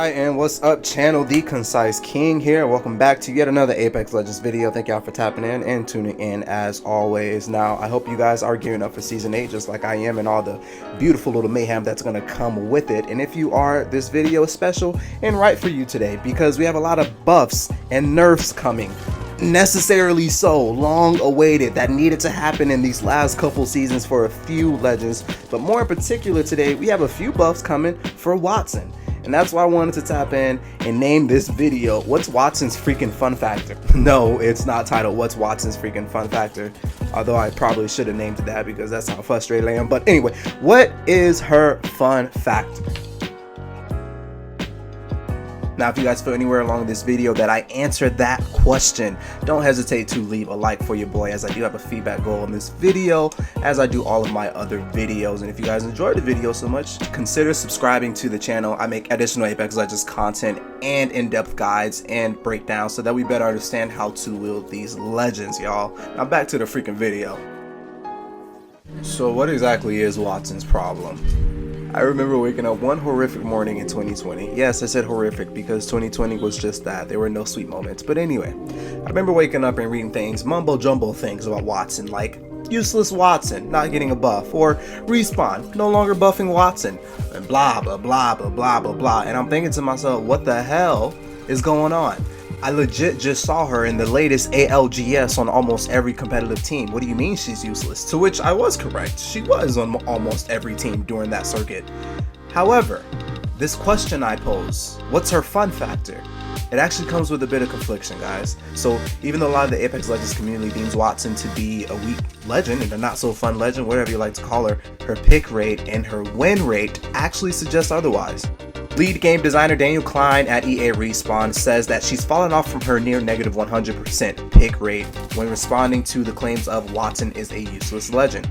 Alright, and what's up channel, TheeConciseKing here. Welcome back to yet another Apex Legends video. Thank y'all for tapping in and tuning in as always. Now, I hope you guys are gearing up for Season 8 just like I am, and all the beautiful little mayhem that's going to come with it. And if you are, this video is special and right for you today because we have a lot of buffs and nerfs coming. Necessarily so, long awaited, that needed to happen in these last couple seasons for a few legends. But more in particular today, we have a few buffs coming for Wattson. And that's why I wanted to tap in and name this video, What's Wattson's Freaking Fun Factor? No, it's not titled What's Wattson's Freaking Fun Factor, although I probably should have named it that because that's how frustrated I am. But anyway, what is her fun factor? Now, if you guys feel anywhere along this video that I answered that question, don't hesitate to leave a like for your boy, as I do have a feedback goal in this video, as I do all of my other videos. And if you guys enjoyed the video so much, consider subscribing to the channel. I make additional Apex Legends content and in-depth guides and breakdowns so that we better understand how to wield these legends, y'all. Now back to the freaking video. So what exactly is Wattsons Problem? I remember waking up one horrific morning in 2020. Yes, I said horrific because 2020 was just that. There were no sweet moments. But anyway, I remember waking up and reading things, mumbo jumbo things about Wattson, like useless Wattson not getting a buff, or respawn no longer buffing Wattson, and blah blah blah blah blah blah blah. And I'm thinking to myself, what the hell is going on? I legit just saw her in the latest ALGS on almost every competitive team. What do you mean she's useless? To which I was correct. She was on almost every team during that circuit. However, this question I pose, what's her fun factor? It actually comes with a bit of confliction, guys. So even though a lot of the Apex Legends community deems Wattson to be a weak legend and a not so fun legend, whatever you like to call her pick rate and her win rate actually suggests otherwise. Lead game designer Daniel Klein at EA Respawn says that she's fallen off from her near negative 100% pick rate when responding to the claims of Wattson is a useless legend.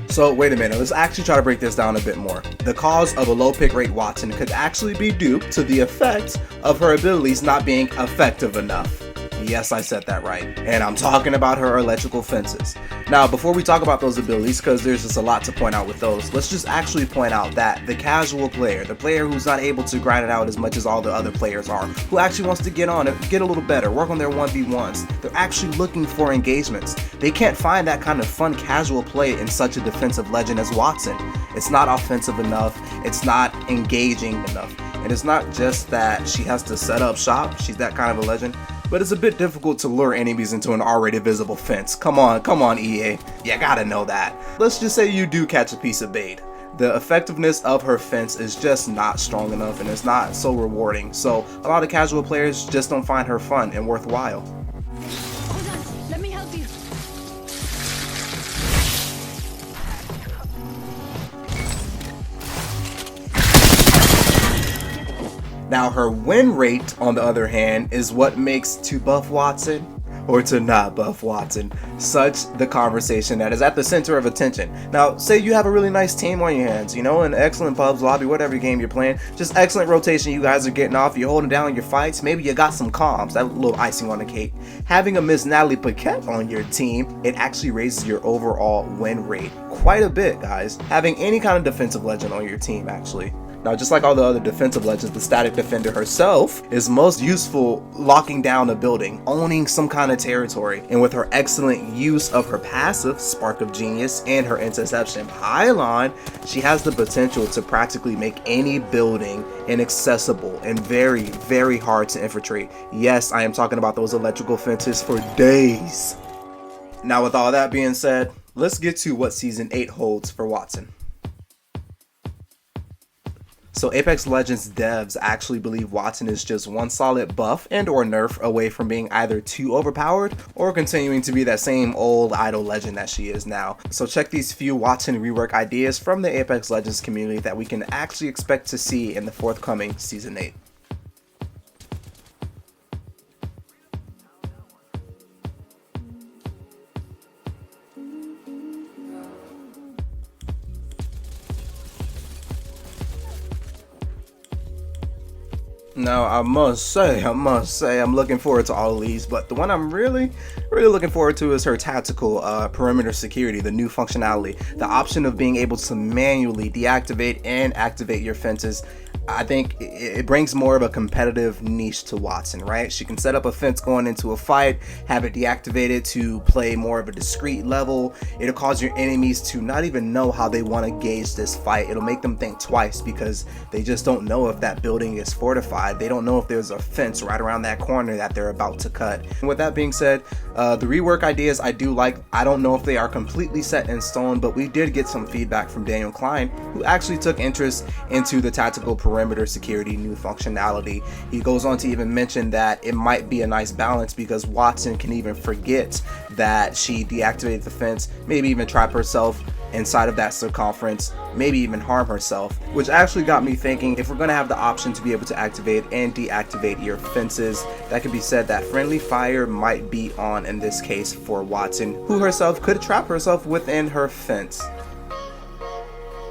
So wait a minute, let's actually try to break this down a bit more. The cause of a low pick rate Wattson could actually be due to the effects of her abilities not being effective enough. Yes, I said that right. And I'm talking about her electrical fences. Now, before we talk about those abilities, because there's just a lot to point out with those, let's just actually point out that the casual player, the player who's not able to grind it out as much as all the other players are, who actually wants to get on it, get a little better, work on their 1v1s, they're actually looking for engagements. They can't find that kind of fun casual play in such a defensive legend as Wattson. It's not offensive enough, it's not engaging enough. And it's not just that she has to set up shop, she's that kind of a legend, but it's a bit difficult to lure enemies into an already visible fence. Come on EA, you gotta know that. Let's just say you do catch a piece of bait. The effectiveness of her fence is just not strong enough and it's not so rewarding, so a lot of casual players just don't find her fun and worthwhile. Hold on, let me help you. Now her win rate, on the other hand, is what makes to buff Wattson or to not buff Wattson such the conversation that is at the center of attention. Now, say you have a really nice team on your hands, you know, an excellent pubs, lobby, whatever game you're playing, just excellent rotation you guys are getting off, you're holding down your fights, maybe you got some comms, that little icing on the cake. Having a Miss Natalie Paquette on your team, it actually raises your overall win rate quite a bit, guys. Having any kind of defensive legend on your team, actually. Now, just like all the other defensive legends, the static defender herself is most useful locking down a building, owning some kind of territory, and with her excellent use of her passive, Spark of Genius, and her interception pylon, she has the potential to practically make any building inaccessible and very, very hard to infiltrate. Yes, I am talking about those electrical fences for days. Now, with all that being said, let's get to what Season 8 holds for Wattson. So Apex Legends devs actually believe Wattson is just one solid buff and or nerf away from being either too overpowered or continuing to be that same old idle legend that she is now. So check these few Wattson rework ideas from the Apex Legends community that we can actually expect to see in the forthcoming Season 8. Now, I must say, I'm looking forward to all of these, but the one I'm really looking forward to is her tactical perimeter security, the new functionality, the option of being able to manually deactivate and activate your fences. I think it brings more of a competitive niche to Wattson, right? She can set up a fence going into a fight, have it deactivated to play more of a discreet level. It'll cause your enemies to not even know how they want to gauge this fight. It'll make them think twice because they just don't know if that building is fortified. They don't know if there's a fence right around that corner that they're about to cut. And with that being said, the rework ideas I do like. I don't know if they are completely set in stone, but we did get some feedback from Daniel Klein, who actually took interest into the tactical perimeter security new functionality. He goes on to even mention that it might be a nice balance because Wattson can even forget that she deactivated the fence, maybe even trap herself inside of that circumference, maybe even harm herself, which actually got me thinking, if we're going to have the option to be able to activate and deactivate your fences, that could be said that friendly fire might be on in this case for Wattson, who herself could trap herself within her fence.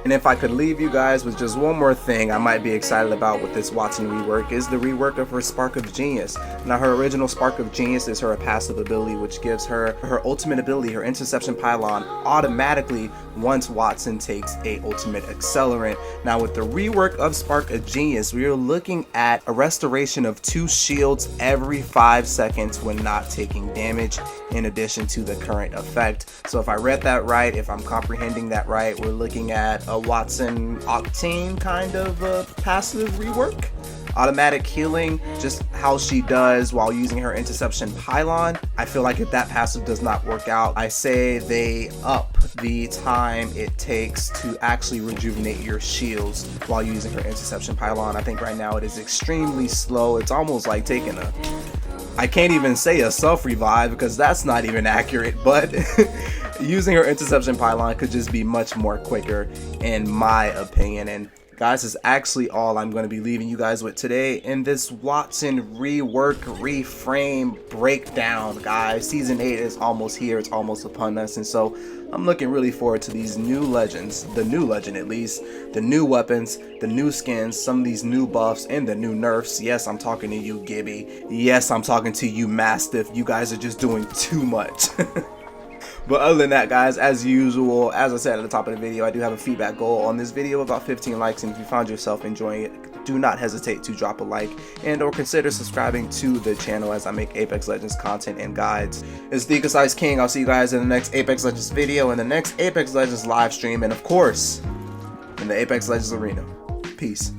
And if I could leave you guys with just one more thing I might be excited about with this Wattson rework is the rework of her Spark of Genius. Now, her original Spark of Genius is her passive ability, which gives her her ultimate ability, her interception pylon, automatically once Wattson takes a ultimate accelerant. Now, with the rework of Spark of Genius, we are looking at a restoration of 2 shields every 5 seconds when not taking damage, in addition to the current effect. So if I read that right, if I'm comprehending that right, we're looking at a Wattson Octane kind of passive rework. Automatic healing, just how she does while using her interception pylon. I feel like if that passive does not work out, I say they up the time it takes to actually rejuvenate your shields while using her interception pylon. I think right now it is extremely slow. It's almost like taking a, I can't even say a self-revive because that's not even accurate, but using her interception pylon could just be much more quicker in my opinion. And guys, is actually all I'm going to be leaving you guys with today in this Wattson rework, reframe, breakdown, guys. Season 8 is almost here. It's almost upon us. And so I'm looking really forward to these new legends, the new legend at least, the new weapons, the new skins, some of these new buffs, and the new nerfs. Yes, I'm talking to you, Gibby. Yes, I'm talking to you, Mastiff. You guys are just doing too much. But other than that, guys, as usual, as I said at the top of the video, I do have a feedback goal on this video, about 15 likes, and if you found yourself enjoying it, do not hesitate to drop a like and or consider subscribing to the channel as I make Apex Legends content and guides. It's TheeConciseKing. I'll see you guys in the next Apex Legends video, in the next Apex Legends live stream, and of course, in the Apex Legends arena. Peace.